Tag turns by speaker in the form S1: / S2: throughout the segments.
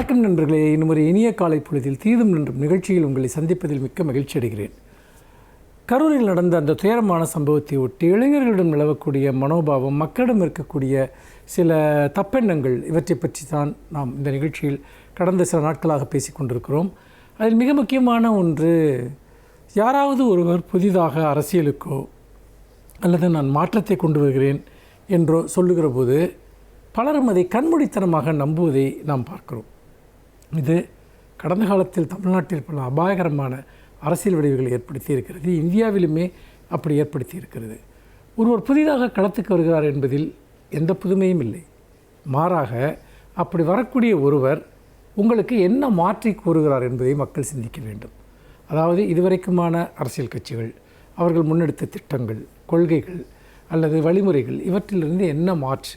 S1: வணக்கம் நண்பர்களே. இன்னும் ஒரு இனிய காலை பொழுதில் தீதும் நின்றும் நிகழ்ச்சியில் உங்களை சந்திப்பதில் மிக்க மகிழ்ச்சி அடைகிறேன். கரூரில் நடந்த அந்த துயரமான சம்பவத்தை ஒட்டி இளைஞர்களிடம் நிலவக்கூடிய மனோபாவம், மக்களிடம் இருக்கக்கூடிய சில தப்பெண்ணங்கள், இவற்றை பற்றி தான் நாம் இந்த நிகழ்ச்சியில் கடந்த சில நாட்களாக பேசிக்கொண்டிருக்கிறோம். அதில் மிக முக்கியமான ஒன்று, யாராவது ஒருவர் புதிதாக அரசியலுக்கோ அல்லது நான் மாற்றத்தை கொண்டு வருகிறேன் என்றோ சொல்லுகிற போது பலரும் அதை கண்மூடித்தனமாக நம்புவதை நாம் பார்க்கிறோம். இது கடந்த காலத்தில் தமிழ்நாட்டில் பல அபாயகரமான அரசியல் விளைவுகளை ஏற்படுத்தி இருக்கிறது. இந்தியாவிலுமே அப்படி ஏற்படுத்தி இருக்கிறது. ஒருவர் புதிதாக களத்துக்கு வருகிறார் என்பதில் எந்த புதுமையும் இல்லை. மாறாக அப்படி வரக்கூடிய ஒருவர் உங்களுக்கு என்ன மாற்றி கூறுகிறார் என்பதை மக்கள் சிந்திக்க வேண்டும். அதாவது இதுவரைக்குமான அரசியல் கட்சிகள், அவர்கள் முன்னெடுத்த திட்டங்கள், கொள்கைகள் அல்லது வழிமுறைகள், இவற்றிலிருந்து என்ன மாற்று,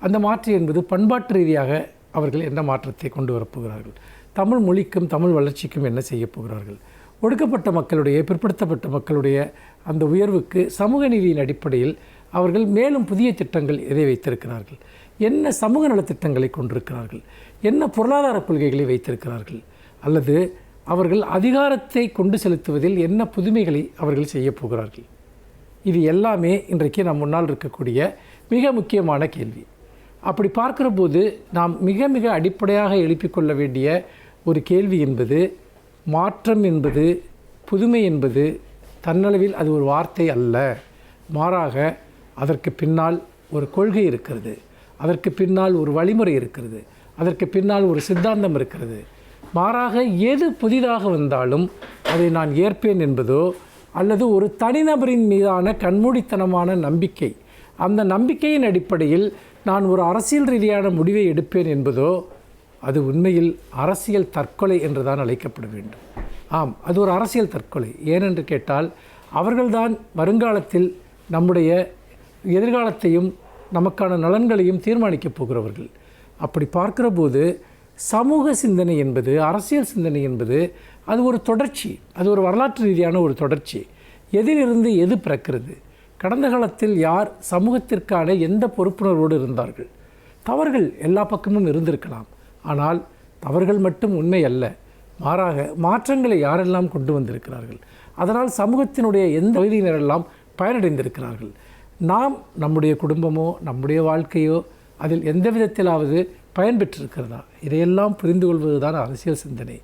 S1: அந்த மாற்று என்பது பண்பாட்டு ரீதியாக அவர்கள் என்ன மாற்றத்தை கொண்டு வரப்போகிறார்கள், தமிழ் மொழிக்கும் தமிழ் வளர்ச்சிக்கும் என்ன செய்ய போகிறார்கள், ஒடுக்கப்பட்ட மக்களுடைய, பிற்படுத்தப்பட்ட மக்களுடைய அந்த உயர்வுக்கு சமூக நீதியின் அடிப்படையில் அவர்கள் மேலும் புதிய திட்டங்கள் எதை வைத்திருக்கிறார்கள், என்ன சமூக நலத்திட்டங்களை கொண்டிருக்கிறார்கள், என்ன பொருளாதார கொள்கைகளை வைத்திருக்கிறார்கள், அல்லது அவர்கள் அதிகாரத்தை கொண்டு செலுத்துவதில் என்ன புதுமைகளை அவர்கள் செய்ய போகிறார்கள். இது எல்லாமே இன்றைக்கு நம் முன்னால் இருக்கக்கூடிய மிக முக்கியமான கேள்வி. அப்படி பார்க்குற போது நாம் மிக மிக அடிப்படையாக எழுப்பிக்கொள்ள வேண்டிய ஒரு கேள்வி என்பது, மாற்றம் என்பது, புதுமை என்பது தன்னளவில் அது ஒரு வார்த்தை அல்ல. மாறாக அதற்கு பின்னால் ஒரு கொள்கை இருக்கிறது, அதற்கு பின்னால் ஒரு வழிமுறை இருக்கிறது, அதற்கு பின்னால் ஒரு சித்தாந்தம் இருக்கிறது. மாறாக எது புதிதாக வந்தாலும் அதை நான் ஏற்பேன் என்பதோ அல்லது ஒரு தனிநபரின் மீதான கண்மூடித்தனமான நம்பிக்கை, அந்த நம்பிக்கையின் அடிப்படையில் நான் ஒரு அரசியல் ரீதியான முடிவை எடுப்பேன் என்பதோ அது உண்மையில் அரசியல் தற்கொலை என்று தான் அழைக்கப்பட வேண்டும். ஆம், அது ஒரு அரசியல் தற்கொலை. ஏனென்று கேட்டால் அவர்கள்தான் வருங்காலத்தில் நம்முடைய எதிர்காலத்தையும் நமக்கான நலன்களையும் தீர்மானிக்கப் போகிறவர்கள். அப்படி பார்க்கிற போது சமூக சிந்தனை என்பது, அரசியல் சிந்தனை என்பது அது ஒரு தொடர்ச்சி, அது ஒரு வரலாற்று ரீதியான ஒரு தொடர்ச்சி. எதிலிருந்து எது பிறக்கிறது? கடந்த காலத்தில் யார் சமூகத்திற்கான எந்த பொறுப்புணர்வோடு இருந்தார்கள்? தவறுகள் எல்லா பக்கமும் இருந்திருக்கலாம், ஆனால் தவறுகள் மட்டும் உண்மை அல்ல. மாறாக மாற்றங்களை யாரெல்லாம் கொண்டு வந்திருக்கிறார்கள், அதனால் சமூகத்தினுடைய எந்த பகுதியினரெல்லாம் பயனடைந்திருக்கிறார்கள். நாம் நம்முடைய குடும்பமோ நம்முடைய வாழ்க்கையோ அதில் எந்த விதத்திலாவது பயன்பெற்றிருக்கிறதா? இதையெல்லாம் புரிந்து கொள்வது தான் அரசியல் சிந்தனை.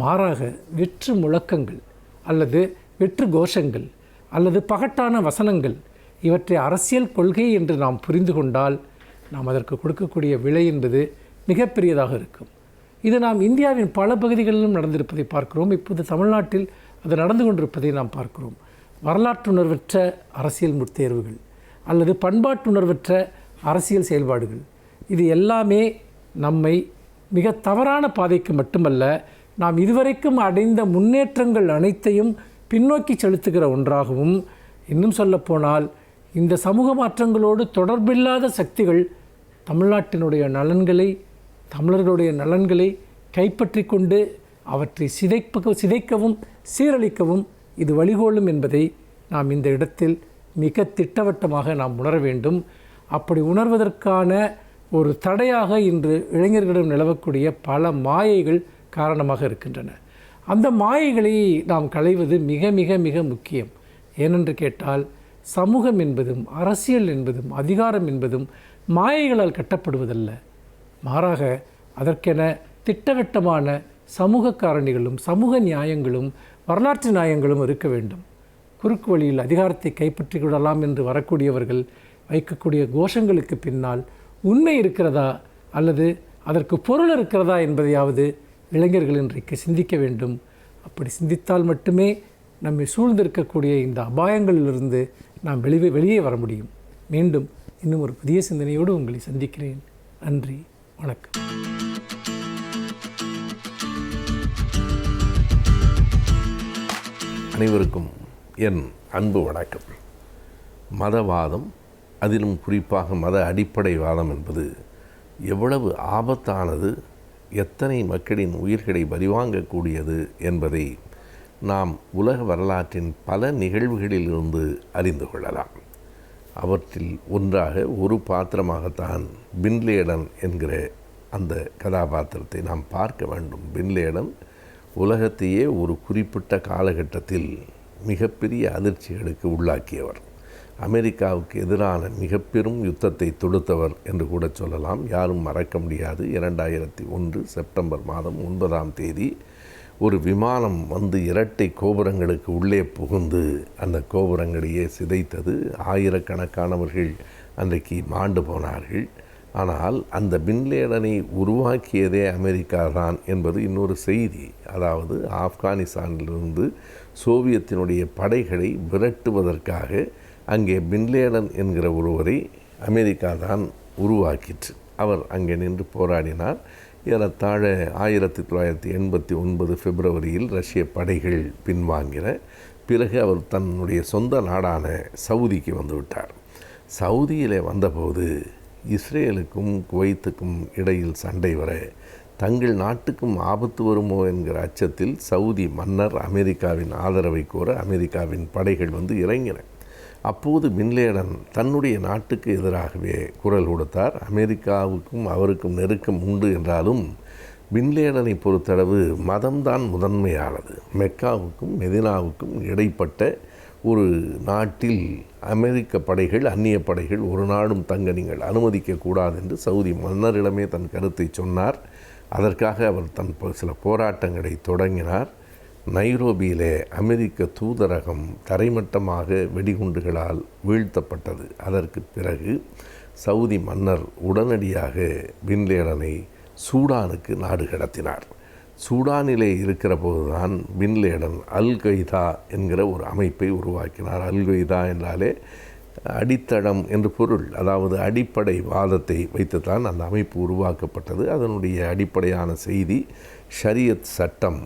S1: மாறாக வெற்று முழக்கங்கள் அல்லது வெற்று கோஷங்கள் அல்லது பகட்டான வசனங்கள், இவற்றை அரசியல் கொள்கை என்று நாம் புரிந்து கொண்டால் நாம் அதற்கு கொடுக்கக்கூடிய விலை என்பது மிகப்பெரியதாக இருக்கும். இது நாம் இந்தியாவின் பல பகுதிகளிலும் நடந்திருப்பதை பார்க்கிறோம். இப்போது தமிழ்நாட்டில் அது நடந்து கொண்டிருப்பதை நாம் பார்க்கிறோம். வரலாற்றுணர்வற்ற அரசியல் முத்தேர்வுகள் அல்லது பண்பாட்டுணர்வற்ற அரசியல் செயல்பாடுகள், இது எல்லாமே நம்மை மிக தவறான பாதைக்கு மட்டுமல்ல, நாம் இதுவரைக்கும் அடைந்த முன்னேற்றங்கள் அனைத்தையும் பின்னோக்கி செலுத்துகிற ஒன்றாகவும், இன்னும் சொல்லப்போனால் இந்த சமூக மாற்றங்களோடு தொடர்பில்லாத சக்திகள் தமிழ்நாட்டினுடைய நலன்களை, தமிழர்களுடைய நலன்களை கைப்பற்றி கொண்டு அவற்றை சிதைக்கவும் சீரழிக்கவும் இது வழிகோலும் என்பதை நாம் இந்த இடத்தில் மிக திட்டவட்டமாக நாம் உணர வேண்டும். அப்படி உணர்வதற்கான ஒரு தடையாக இன்று இளைஞர்களிடம் நிலவக்கூடிய பல மாயைகள் காரணமாக இருக்கின்றன. அந்த மாயைகளை நாம் களைவது மிக மிக மிக முக்கியம். ஏனென்று கேட்டால் சமூகம் என்பதும் அரசியல் என்பதும் அதிகாரம் என்பதும் மாயைகளால் கட்டப்படுவதல்ல. மாறாக அதற்கென திட்டவட்டமான சமூக காரணிகளும் சமூக நியாயங்களும் வரலாற்று நியாயங்களும் இருக்க வேண்டும். குறுக்கு வழியில் அதிகாரத்தை கைப்பற்றி கொள்ளலாம் என்று வரக்கூடியவர்கள் வைக்கக்கூடிய கோஷங்களுக்கு பின்னால் உண்மை இருக்கிறதா அல்லது அதற்கு பொருள் இருக்கிறதா என்பதையாவது இளைஞர்கள் இன்றைக்கு சிந்திக்க வேண்டும். அப்படி சிந்தித்தால் மட்டுமே நம்மை சூழ்ந்திருக்கக்கூடிய இந்த அபாயங்களிலிருந்து நாம் வெளியே வர முடியும். மீண்டும் இன்னும் ஒரு புதிய சிந்தனையோடு உங்களை சந்திக்கிறேன். நன்றி, வணக்கம்.
S2: அனைவருக்கும் என் அன்பு வணக்கம். மதவாதம், அதிலும் குறிப்பாக மத அடிப்படை வாதம் என்பது எவ்வளவு ஆபத்தானது, எத்தனை மக்களின் உயிர்களை பறிவாங்கக்கூடியது என்பதை நாம் உலக வரலாற்றின் பல நிகழ்வுகளிலிருந்து அறிந்து கொள்ளலாம். அவற்றில் ஒன்றாக ஒரு பாத்திரமாகத்தான் பின் லேடன் என்கிற அந்த கதாபாத்திரத்தை நாம் பார்க்க வேண்டும். பின் லேடன் உலகத்தையே ஒரு குறிப்பிட்ட காலகட்டத்தில் மிகப்பெரிய அதிர்ச்சிகளுக்கு உள்ளாக்கியவர். அமெரிக்காவுக்கு எதிரான மிக பெரும் யுத்தத்தை தொடுத்தவர் என்று கூட சொல்லலாம். யாரும் மறக்க முடியாது. 2001 செப்டம்பர் மாதம் 9ஆம் தேதி ஒரு விமானம் வந்து இரட்டை கோபுரங்களுக்கு உள்ளே புகுந்து அந்த கோபுரங்களையே சிதைத்தது. ஆயிரக்கணக்கானவர்கள் அன்றைக்கு மாண்டு போனார்கள். ஆனால் அந்த பின் லேடனை உருவாக்கியதே அமெரிக்கா தான் என்பது இன்னொரு செய்தி. அதாவது ஆப்கானிஸ்தானிலிருந்து சோவியத்தினுடைய படைகளை விரட்டுவதற்காக அங்கே பின் லேடன் என்கிற ஒருவரை அமெரிக்கா தான் உருவாக்கிற்று. அவர் அங்கே நின்று போராடினார். ஏறத்தாழ 1989 பிப்ரவரியில் ரஷ்ய படைகள் பின்வாங்கின. பிறகு அவர் தன்னுடைய சொந்த நாடான சவுதிக்கு வந்துவிட்டார். சவுதியிலே வந்தபோது இஸ்ரேலுக்கும் குவைத்துக்கும் இடையில் சண்டை வர தங்கள் நாட்டுக்கும் ஆபத்து வருமோ என்கிற அச்சத்தில் சவுதி மன்னர் அமெரிக்காவின் ஆதரவை கோர அமெரிக்காவின் படைகள் வந்து இறங்கின. அப்போது பின் லேடன் தன்னுடைய நாட்டுக்கு எதிராகவே குரல் கொடுத்தார். அமெரிக்காவுக்கும் அவருக்கும் நெருக்கம் உண்டு என்றாலும் பின் லேடனை பொறுத்தளவு மதம்தான் முதன்மையானது. மெக்காவுக்கும் மெதினாவுக்கும் இடைப்பட்ட ஒரு நாட்டில் அமெரிக்க படைகள் அந்நிய படைகள் ஒரு நாடும் தங்க நீங்கள் அனுமதிக்கக்கூடாது என்று சவுதி மன்னரிடமே தன் கருத்தை சொன்னார். அதற்காக அவர் சில போராட்டங்களை தொடங்கினார். நைரோபியிலே அமெரிக்க தூதரகம் தரைமட்டமாக வெடிகுண்டுகளால் வீழ்த்தப்பட்டது. அதற்கு பிறகு சவுதி மன்னர் உடனடியாக பின் லேடனை சூடானுக்கு நாடு கடத்தினார். சூடானிலே இருக்கிற போதுதான் பின் லேடன் அல் கொய்தா என்கிற ஒரு அமைப்பை உருவாக்கினார். அல் கொய்தா என்றாலே அடித்தளம் என்று பொருள். அதாவது அடிப்படை வாதத்தை வைத்துத்தான் அந்த அமைப்பு உருவாக்கப்பட்டது. அதனுடைய அடிப்படையான செய்தி ஷரியத் சட்டம்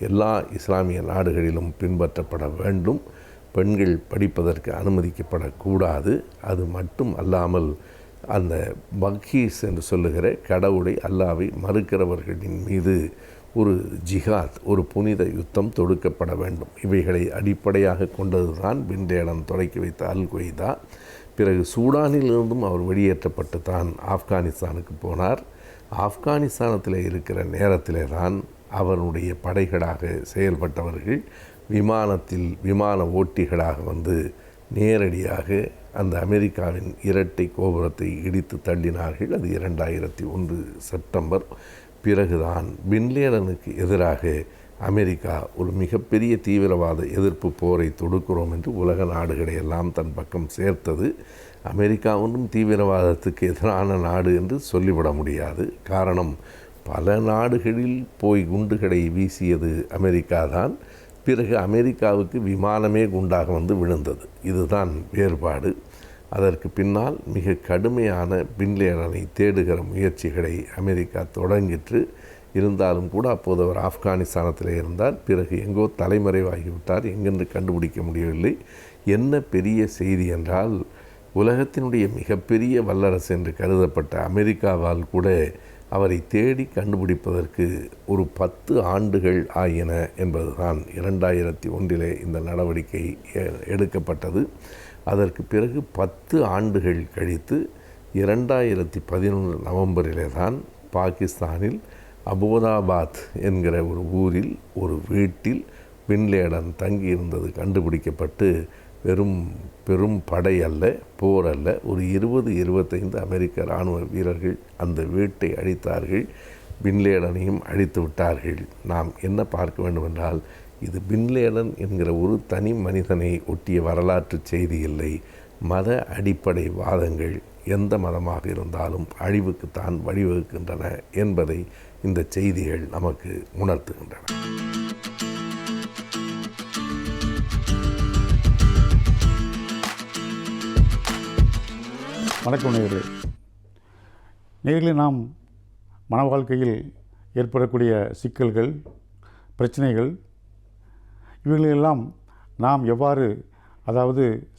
S2: எல்லா இஸ்லாமிய நாடுகளிலும் பின்பற்றப்பட வேண்டும். பெண்கள் படிப்பதற்கு அனுமதிக்கப்படக்கூடாது. அது மட்டும் அல்லாமல் அந்த பக்கீஸ் என்று சொல்லுகிற கடவுளை அல்லாவை மறுக்கிறவர்களின் மீது ஒரு ஜிஹாத், ஒரு புனித யுத்தம் தொடுக்கப்பட வேண்டும். இவைகளை அடிப்படையாக கொண்டதுதான் பின் லேடன் தொடக்கி வைத்த அல் கொய்தா. பிறகு சூடானிலிருந்தும் அவர் வெளியேற்றப்பட்டு தான் ஆப்கானிஸ்தானுக்கு போனார். ஆப்கானிஸ்தானத்தில் இருக்கிற நேரத்திலே தான் அவருடைய படைகளாக செயல்பட்டவர்கள் விமான ஓட்டிகளாக வந்து நேரடியாக அந்த அமெரிக்காவின் இரட்டை கோபுரத்தை இடித்து தள்ளினார்கள். அது 2001 செப்டம்பர். பிறகுதான் பின் லேடனுக்கு எதிராக அமெரிக்கா ஒரு மிகப்பெரிய தீவிரவாத எதிர்ப்பு போரை தொடுக்கிறோம் என்று உலக நாடுகளை எல்லாம் தன் பக்கம் சேர்த்தது. அமெரிக்கா ஒன்றும் தீவிரவாதத்துக்கு எதிரான நாடு என்று சொல்லிவிட முடியாது. காரணம், பல நாடுகளில் போய் குண்டுகளை வீசியது அமெரிக்கா தான். பிறகு அமெரிக்காவுக்கு விமானமே குண்டாக வந்து விழுந்தது. இதுதான் வேறுபாடு. அதற்கு பின்னால் மிக கடுமையான பின் லேடனை தேடுகிற முயற்சிகளை அமெரிக்கா தொடங்கிற்று. இருந்தாலும் கூட அப்போது அவர் ஆப்கானிஸ்தானத்தில் இருந்தார். பிறகு எங்கோ தலைமறைவாகிவிட்டார். எங்கென்று கண்டுபிடிக்க முடியவில்லை. என்ன பெரிய செய்தி என்றால், உலகத்தினுடைய மிகப்பெரிய வல்லரசு என்று கருதப்பட்ட அமெரிக்காவால் கூட அவரை தேடி கண்டுபிடிப்பதற்கு ஒரு 10 ஆண்டுகள் ஆயின என்பதுதான் 2001 இந்த நடவடிக்கை எடுக்கப்பட்டது. அதற்கு பிறகு 10 ஆண்டுகள் கழித்து 2011 நவம்பரிலே தான் பாகிஸ்தானில் அபோதாபாத் என்கிற ஒரு ஊரில் ஒரு வீட்டில் பின் லேடன் தங்கியிருந்தது கண்டுபிடிக்கப்பட்டு பெரும் படை அல்ல, போர் அல்ல, ஒரு 20-25 அமெரிக்க இராணுவ வீரர்கள் அந்த வீட்டை அழித்தார்கள். பின் லேடனையும் அழித்து விட்டார்கள். நாம் என்ன பார்க்க வேண்டும் என்றால், இது பின் லேடன் என்கிற ஒரு தனி மனிதனை ஒட்டிய வரலாற்று செய்தி இல்லை. மத அடிப்படை வாதங்கள் எந்த மதமாக இருந்தாலும் அழிவுக்குத்தான் வழிவகுக்கின்றன என்பதை இந்த செய்திகள் நமக்கு உணர்த்துகின்றன.
S3: வணக்கம் நேயர்களே, நாம் மன வாழ்க்கையில் ஏற்படக்கூடிய சிக்கல்கள், பிரச்சனைகள், இவைகளெல்லாம் நாம் எவ்வாறு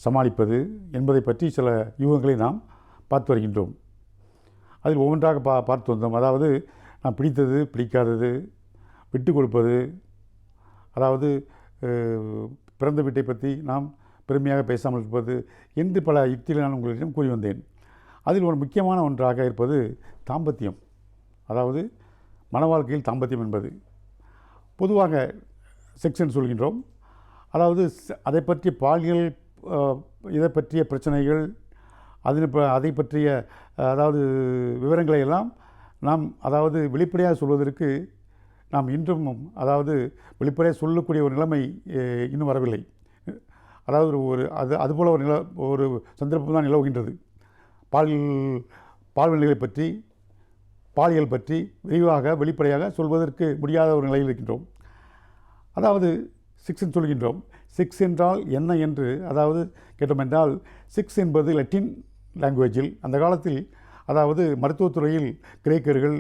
S3: சமாளிப்பது என்பதை பற்றி சில யூகங்களை நாம் பார்த்து வருகின்றோம். அதில் ஒவ்வொன்றாக பார்த்து வந்தோம். அதாவது நாம் பிடித்தது, பிடிக்காதது, விட்டு கொடுப்பது, பிறந்த வீட்டை பற்றி நாம் பெருமையாக பேசாமல் இருப்பது என்று பல யுக்திகளை நான் உங்களிடம் கூறி வந்தேன். அதில் ஒரு முக்கியமான ஒன்றாக இருப்பது தாம்பத்தியம். அதாவது மன வாழ்க்கையில் தாம்பத்தியம் என்பது பொதுவாக செக்ஸ் என்று சொல்கின்றோம். அதாவது அதை பற்றிய பாலியல் இதை பற்றிய பிரச்சனைகள் அதை பற்றிய அதாவது விவரங்களை எல்லாம் நாம் அதாவது வெளிப்படையாக சொல்வதற்கு நாம் இன்றும் அதாவது வெளிப்படையாக சொல்லக்கூடிய ஒரு நிலைமை இன்னும் வரவில்லை. அதாவது அதுபோல் ஒரு சந்தர்ப்பம் தான் நிலவுகின்றது. பால்வெளிகளை பற்றி பாலியல் பற்றி விரிவாக வெளிப்படையாக சொல்வதற்கு முடியாத ஒரு நிலையில் இருக்கின்றோம். அதாவது செக்ஸ் என்று சொல்கின்றோம். செக்ஸ் என்றால் என்ன என்று அதாவது கேட்டோம் என்றால், செக்ஸ் என்பது லத்தீன் லாங்குவேஜில் அந்த காலத்தில் அதாவது மருத்துவத்துறையில் கிரேக்கர்கள்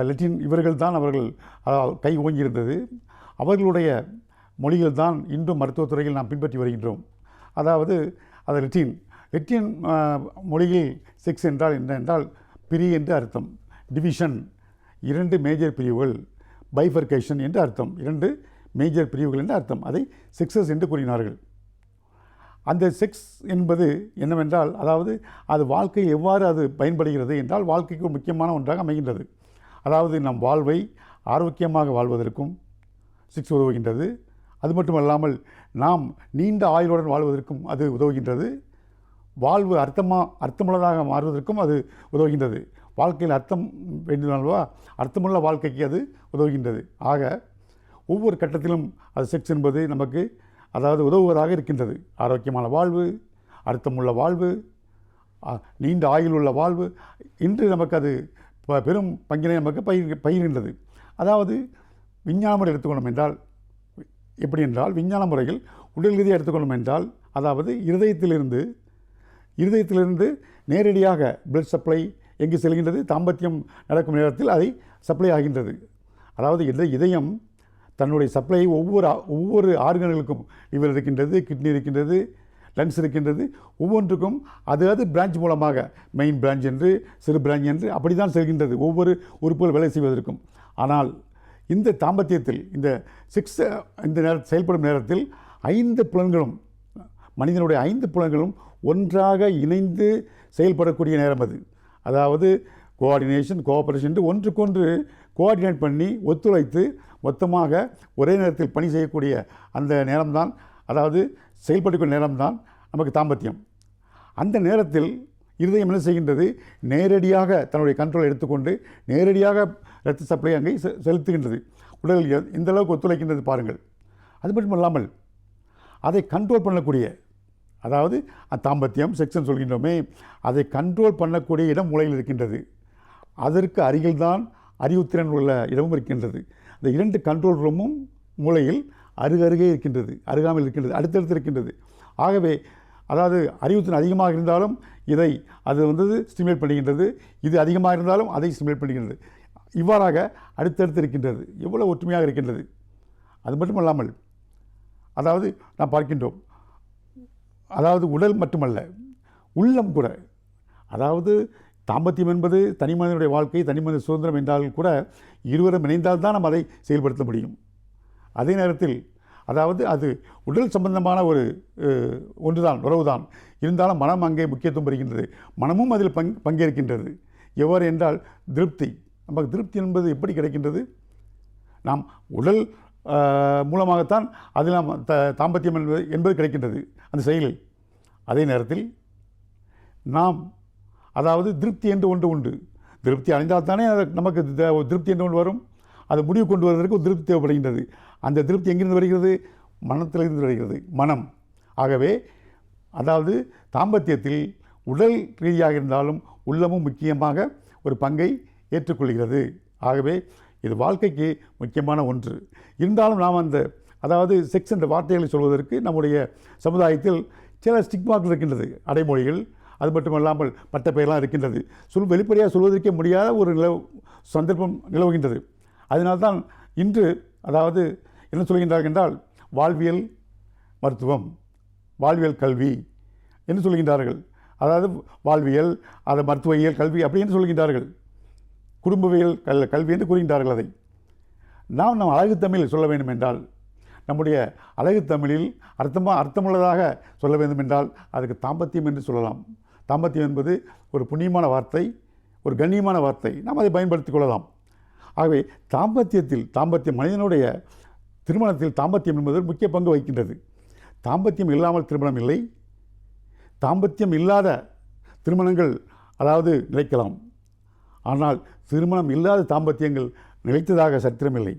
S3: லத்தீன் இவர்கள் தான் அவர்கள் கை ஓங்கியிருந்தது. அவர்களுடைய மொழிகள் தான் இன்றும் மருத்துவத்துறையில் நாம் பின்பற்றி வருகின்றோம். அதாவது அது லத்தீன் மொழியில் செக்ஸ் என்றால் என்ன என்றால் பிரி என்று அர்த்தம், டிவிஷன் 2 மேஜர் பிரிவுகள், பைஃபர்கேஷன் என்று அர்த்தம், 2 மேஜர் பிரிவுகள் என்று அர்த்தம். அதை செக்ஸஸ் என்று கூறினார்கள். அந்த செக்ஸ் என்பது என்னவென்றால் அதாவது அது வாழ்க்கையில் எவ்வாறு அது பயன்படுகிறது என்றால் வாழ்க்கைக்கு ஒரு முக்கியமான ஒன்றாக அமைகின்றது. அதாவது நம் வாழ்வை ஆரோக்கியமாக வாழ்வதற்கும் செக்ஸ் உதவுகின்றது. அது மட்டுமல்லாமல் நாம் நீண்ட ஆயுளுடன் வாழ்வதற்கும் அது உதவுகின்றது. வாழ்வு அர்த்தமுள்ளதாக மாறுவதற்கும் அது உதவுகின்றது. வாழ்க்கையில் அர்த்தம் வேண்டியதுனால்வா அர்த்தமுள்ள வாழ்க்கைக்கு அது உதவுகின்றது. ஆக ஒவ்வொரு கட்டத்திலும் அது செக்ஸ் என்பது நமக்கு அதாவது உதவுவதாக இருக்கின்றது. ஆரோக்கியமான வாழ்வு, அர்த்தமுள்ள வாழ்வு, நீண்ட ஆயுள் உள்ள வாழ்வு இன்று நமக்கு அது பெரும் பங்கினை நமக்கு பகிர்கின்றது. அதாவது விஞ்ஞான முறை எடுத்துக்கொண்டோம் என்றால் எப்படி என்றால், விஞ்ஞான முறையில் உடல் ரீதியாக எடுத்துக்கொண்டோம் என்றால் அதாவது இருதயத்திலிருந்து நேரடியாக பிளட் சப்ளை எங்கு செல்கின்றது, தாம்பத்தியம் நடக்கும் நேரத்தில் அதை சப்ளை ஆகின்றது. அதாவது இதயம் தன்னுடைய சப்ளையை ஒவ்வொரு ஆர்கன்களுக்கும் லிவர் இருக்கின்றது, கிட்னி இருக்கின்றது, லங்ஸ் இருக்கின்றது, ஒவ்வொன்றுக்கும் அது பிரான்ச் மூலமாக மெயின் பிரான்ச் என்று சிறு பிரான்ச் என்று அப்படி தான் செல்கின்றது ஒவ்வொரு உறுப்புகள் வேலை செய்வதற்கும். ஆனால் இந்த தாம்பத்தியத்தில் இந்த செக்ஸ் இந்த செயல்படும் நேரத்தில் 5 புலன்களும் மனிதனுடைய 5 புலன்களும் ஒன்றாக இணைந்து செயல்படக்கூடிய நேரம் அது. அதாவது கோஆர்டினேஷன், கோஆபரேஷன் என்று ஒன்றுக்கொன்று கோஆர்டினேட் பண்ணி ஒத்துழைத்து மொத்தமாக ஒரே நேரத்தில் பணி செய்யக்கூடிய அந்த நேரம்தான், அதாவது செயல்படக்கூடிய நேரம்தான் நமக்கு தாம்பத்தியம். அந்த நேரத்தில் இருதயம் என்ன செய்கின்றது, நேரடியாக தன்னுடைய கண்ட்ரோலை எடுத்துக்கொண்டு நேரடியாக இரத்த சப்ளை அங்கே செலுத்துகின்றது. உடல் எந்த அளவுக்கு ஒத்துழைக்கின்றது பாருங்கள். அது மட்டும் இல்லாமல் அதை கண்ட்ரோல் பண்ணக்கூடிய, அதாவது தாம்பத்தியம் செக்ஸ்ன்னு சொல்கின்றோமே, அதை கண்ட்ரோல் பண்ணக்கூடிய இடம் மூளையில் இருக்கின்றது. அதற்கு அருகில்தான் அறிவுத்திறன் உள்ள இடமும் இருக்கின்றது. இந்த 2 கண்ட்ரோல் ரூமும் மூளையில் அருகருகே இருக்கின்றது, அருகாமையில் இருக்கின்றது, அடுத்தடுத்து இருக்கின்றது. ஆகவே அதாவது அறிவுத்திறன் அதிகமாக இருந்தாலும் அது ஸ்டிமுலேட் பண்ணுகின்றது, இது அதிகமாக இருந்தாலும் அதை ஸ்டிமுலேட் பண்ணுகின்றது. இவ்வாறாக அடுத்தடுத்து இருக்கின்றது. எவ்வளோ ஒற்றுமையாக இருக்கின்றது. அது மட்டுமல்லாமல் அதாவது நாம் பார்க்கின்றோம், அதாவது உடல் மட்டுமல்ல உள்ளம் கூட, அதாவது தாம்பத்தியம் என்பது தனி மனிதனுடைய வாழ்க்கை, தனி மனித சுதந்திரம் என்றால் கூட இருவரும் இணைந்தால்தான் நாம் அதை செயல்படுத்த முடியும். அதே நேரத்தில் அதாவது அது உடல் சம்பந்தமான ஒன்றுதான், உறவுதான். இருந்தாலும் மனம் அங்கே முக்கியத்துவம் பெறுகின்றது. மனமும் அதில் பங்கேற்கின்றது. எவ்வாறு என்றால் திருப்தி. நமக்கு திருப்தி என்பது எப்படி கிடைக்கின்றது? நாம் உடல் மூலமாகத்தான் அதில் நாம் தாம்பத்தியம் என்பது கிடைக்கின்றது அந்த செயலில். அதே நேரத்தில் நாம் அதாவது திருப்தி என்று ஒன்று உண்டு. திருப்தி அடைந்தால் தானே நமக்கு திருப்தி என்று ஒன்று வரும். அது முடிவு கொண்டு வருவதற்கு ஒரு திருப்தி தேவைப்படுகின்றது. அந்த திருப்தி எங்கிருந்து வருகிறது? மனத்திலிருந்து வருகிறது, மனம். ஆகவே அதாவது தாம்பத்தியத்தில் உடல் ரீதியாக இருந்தாலும் உள்ளமும் முக்கியமாக ஒரு பங்கை ஏற்றுக்கொள்கிறது. ஆகவே இது வாழ்க்கைக்கு முக்கியமான ஒன்று. இருந்தாலும் நாம் அதாவது செக்ஸ் என்ற வார்த்தைகளை சொல்வதற்கு நம்முடைய சமுதாயத்தில் சில ஸ்டிக்மாக்கள் இருக்கின்றது, அடைமொழிகள். அது மட்டுமல்லாமல் பட்ட பெயரெலாம் இருக்கின்றது. வெளிப்படையாக சொல்வதற்கே முடியாத ஒரு சந்தர்ப்பம் நிலவுகின்றது. அதனால்தான் இன்று அதாவது என்ன சொல்கின்றார்கள் என்றால் வாழ்வியல் மருத்துவம், வாழ்வியல் கல்வி என்று சொல்கின்றார்கள். அதாவது வாழ்வியல், அதை மருத்துவவியல் கல்வி அப்படி என்று சொல்கின்றார்கள். குடும்பவியல் கல்வி என்று கூறுகின்றார்கள். அதை நாம் அழகு தமிழில் சொல்ல வேண்டும் என்றால், நம்முடைய அழகு தமிழில் அர்த்தமுள்ளதாக சொல்ல வேண்டும் என்றால் அதுக்கு தாம்பத்தியம் என்று சொல்லலாம். தாம்பத்தியம் என்பது ஒரு புண்ணியமான வார்த்தை, ஒரு கண்ணியமான வார்த்தை, நாம் அதை பயன்படுத்திக் கொள்ளலாம். ஆகவே தாம்பத்தியம் மனிதனுடைய திருமணத்தில் தாம்பத்தியம் என்பது ஒரு முக்கிய பங்கு வகிக்கின்றது. தாம்பத்தியம் இல்லாமல் திருமணம் இல்லை. தாம்பத்தியம் இல்லாத திருமணங்கள் நிலைக்கலாம். ஆனால் திருமணம் இல்லாத தாம்பத்தியங்கள் நிலைத்ததாக சரித்திரமில்லை.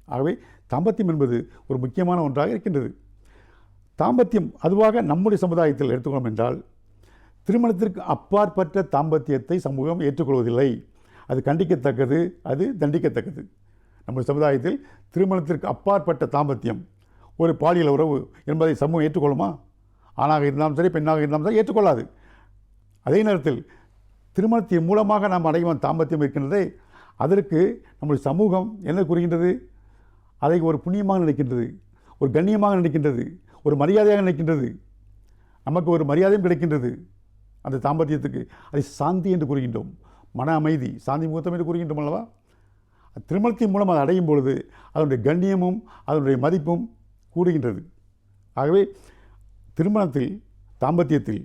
S3: ஆகவே தாம்பத்தியம் என்பது ஒரு முக்கியமான ஒன்றாக இருக்கின்றது. தாம்பத்தியம் அதுவாக நம்முடைய சமுதாயத்தில் எடுத்துக்கொள்ளும் என்றால், திருமணத்திற்கு அப்பாற்பட்ட தாம்பத்தியத்தை சமூகம் ஏற்றுக்கொள்வதில்லை. அது கண்டிக்கத்தக்கது, அது தண்டிக்கத்தக்கது. நம்முடைய சமுதாயத்தில் திருமணத்திற்கு அப்பாற்பட்ட தாம்பத்தியம், ஒரு பாலியல் உறவு என்பதை சமூகம் ஏற்றுக்கொள்ளுமா? ஆணாக இருந்தாலும் சரி, பெண்ணாக இருந்தாலும் சரி ஏற்றுக்கொள்ளாது. அதே நேரத்தில் திருமணத்தின் மூலமாக நாம் அடையும் தாம்பத்தியம் இருக்கின்றதே, அதற்கு நம்முடைய சமூகம் என்ன கூறுகின்றது? அதை ஒரு புண்ணியமாக நினைக்கின்றது, ஒரு கண்ணியமாக நினைக்கின்றது, ஒரு மரியாதையாக நினைக்கின்றது. நமக்கு ஒரு மரியாதையும் கிடைக்கின்றது அந்த தாம்பத்தியத்துக்கு. அதை சாந்தி என்று கூறுகின்றோம், மன அமைதி, சாந்தி முகூர்த்தம் என்று கூறுகின்றோம் அல்லவா? திருமணத்தின் மூலம் அதை அடையும் பொழுது அதனுடைய கண்ணியமும் அதனுடைய மதிப்பும் கூடுகின்றது. ஆகவே திருமணத்தில், தாம்பத்தியத்தில்,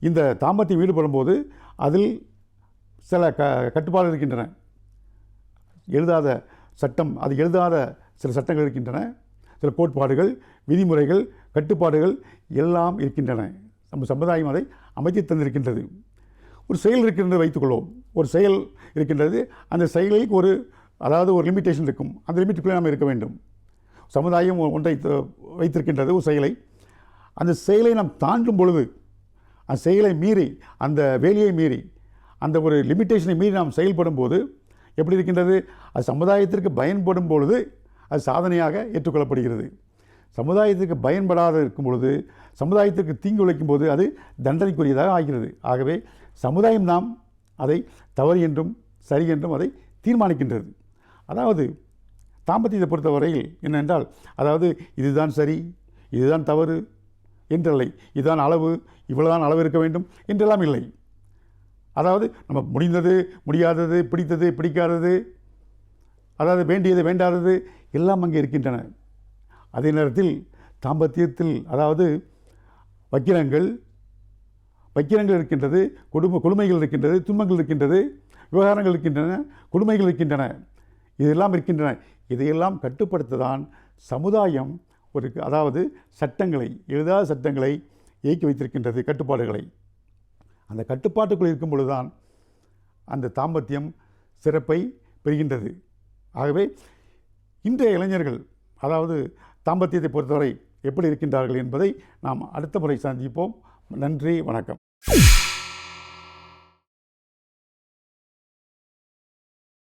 S3: இந்த தாம்பத்தியம் ஈடுபடும் போது அதில் சில கட்டுப்பாடுகள் இருக்கின்றன. எழுதாத சட்டம், அது எழுதாத சில சட்டங்கள் இருக்கின்றன, சில கோட்பாடுகள், விதிமுறைகள், கட்டுப்பாடுகள் எல்லாம் இருக்கின்றன. நம்ம சமுதாயம் அதை அமைத்து தந்திருக்கின்றது. ஒரு செயல் இருக்கின்றது வைத்துக்கொள்வோம். ஒரு செயல் இருக்கின்றது, அந்த செயலுக்கு ஒரு லிமிட்டேஷன் இருக்கும். அந்த லிமிட்டுக்குள்ளே நாம் இருக்க வேண்டும். சமுதாயம் ஒன்றை வைத்திருக்கின்றது, ஒரு செயலை. அந்த செயலை நாம் தாண்டும் பொழுது, அந்த செயலை மீறி, அந்த வேலையை மீறி, அந்த ஒரு லிமிட்டேஷனை மீறி நாம் செயல்படும் போது எப்படி இருக்கின்றது? அது சமுதாயத்திற்கு பயன்படும் பொழுது அது சாதனையாக ஏற்றுக்கொள்ளப்படுகிறது. சமுதாயத்திற்கு பயன்படாத இருக்கும் பொழுது, சமுதாயத்திற்கு தீங்கு விளைக்கும் போது அது தண்டனைக்குரியதாக ஆகிறது. ஆகவே சமுதாயம் நாம் அதை தவறு என்றும் சரி என்றும் அதை தீர்மானிக்கின்றது. தாம்பத்தியத்தை பொறுத்தவரையில் என்னென்றால், இதுதான் சரி, இதுதான் தவறு என்றில்லை, இதுதான் அளவு, இவ்வளவுதான் அளவு இருக்க வேண்டும் என்றெல்லாம் இல்லை. நம்ம முடிந்தது, முடியாதது, பிடித்தது, பிடிக்காதது, வேண்டியது, வேண்டாதது எல்லாம் அங்கே இருக்கின்றன. அதே நேரத்தில் தாம்பத்தியத்தில் வக்கிரங்கள் இருக்கின்றது, கொடுமைகள் இருக்கின்றது, துன்பங்கள் இருக்கின்றது, விவகாரங்கள் இருக்கின்றன, கொடுமைகள் இருக்கின்றன, இதெல்லாம் இருக்கின்றன. இதையெல்லாம் கட்டுப்படுத்ததான் சமுதாயம் சட்டங்களை, எழுதாத சட்டங்களை இயக்கி வைத்திருக்கின்றது, கட்டுப்பாடுகளை. அந்த கட்டுப்பாட்டுக்குள் இருக்கும் பொழுதுதான் அந்த தாம்பத்தியம் சிறப்பை பெறுகின்றது. ஆகவே இன்றைய இளைஞர்கள் தாம்பத்தியத்தை பொறுத்தவரை எப்படி இருக்கின்றார்கள் என்பதை நாம் அடுத்த முறை சந்திப்போம். நன்றி, வணக்கம்.